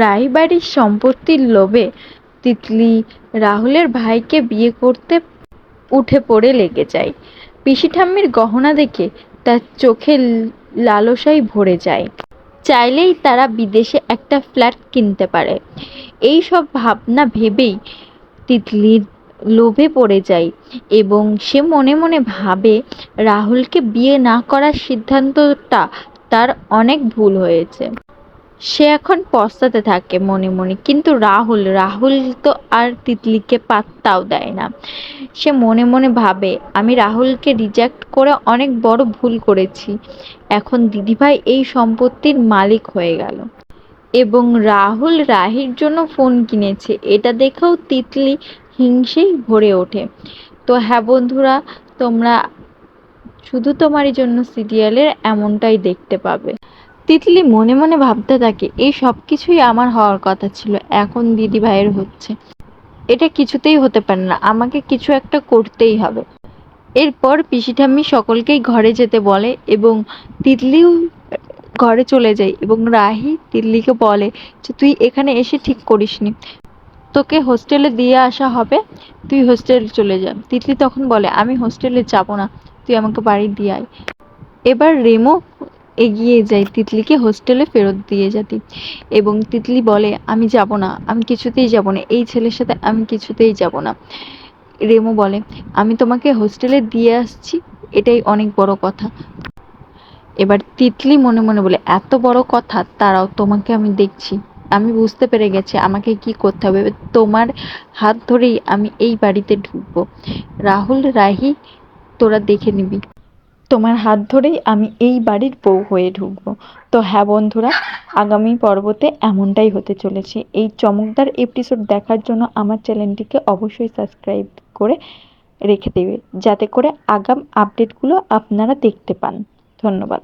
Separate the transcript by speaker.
Speaker 1: রাই বাড়ির সম্পত্তির লোভে তিতলি রাহুলের ভাইকে বিয়ে করতে উঠে পড়ে লেগে যায়। পিসি ঠাম্মির গহনা দেখে তার চোখে লালসায় ভরে যায়। চাইলেই তারা বিদেশে একটা ফ্ল্যাট কিনতে পারে। এই সব ভাবনা ভেবেই তিতলির লোভে পড়ে যায় এবং সে মনে মনে ভাবে রাহুলকে বিয়ে না করার সিদ্ধান্তটা তার অনেক ভুল হয়েছে। সে এখন পস্তাতে থাকে মনে মনে, কিন্তু রাহুল রাহুল তো আর তিতলিকে পাত্তাও দেয় না। সে মনে মনে ভাবে, আমি রাহুলকে রিজেক্ট করে অনেক বড় ভুল করেছি। এখন দিদিভাই এই সম্পত্তির মালিক হয়ে গেল এবং রাহুল রাহির জন্য ফোন কিনেছে, এটা দেখেও তিতলি হিংসেই ভরে ওঠে। তো হ্যাঁ বন্ধুরা, তোমরা শুধু তোমারই জন্য সিরিয়ালের এমনটাই দেখতে পাবে। তিতলি মনে মনে ভাবতে থাকে, এই সব কিছুই আমার হওয়ার কথা ছিল, এখন দিদি ভাইয়ের হচ্ছে। এটা কিছুতেই হতে পারে না, আমাকে কিছু একটা করতেই হবে। এরপর পিসি ঠাম্মি সকলকেই ঘরে যেতে বলে এবং তিতলিও ঘরে চলে যায় এবং রাহি তিতলিকে বলে যে তুই এখানে এসে ঠিক করিসনি, তোকে হোস্টেলে দিয়ে আসা হবে, তুই হোস্টেল চলে যা। তিতলি তখন বলে, আমি হোস্টেলে যাব না, তুই আমাকে বাড়ি দিয়ে আয়। এবার রেমো এগিয়ে যায় তিতলিকে হোস্টেলে ফেরত দিয়ে যেতে এবং তিতলি বলে, আমি যাব না, আমি কিছুতেই যাব না, এই ছেলের সাথে আমি কিছুতেই যাব না। রেমো বলে, আমি তোমাকে হোস্টেলে দিয়ে আসছি, এটাই অনেক বড় কথা। এবার তিতলি মনে মনে বলে, এত বড় কথা, তারাও তোমাকে আমি দেখছি, আমি বুঝতে পেরে গেছি আমাকে কি করতে হবে, তোমার হাত ধরেই আমি এই বাড়িতে ঢুকবো। রাহুল রাহি তোরা দেখে নিবি, তোমার হাত ধরেই আমি এই বাড়ির বউ হয়ে ঢুকবো। তো হ্যাঁ বন্ধুরা, আগামী পর্বতে এমনটাই হতে চলেছে। এই চমকদার এপিসোড দেখার জন্য আমার চ্যানেলটিকে অবশ্যই সাবস্ক্রাইব করে রেখে দেবে, যাতে করে আগাম আপডেটগুলো আপনারা দেখতে পান। ধন্যবাদ।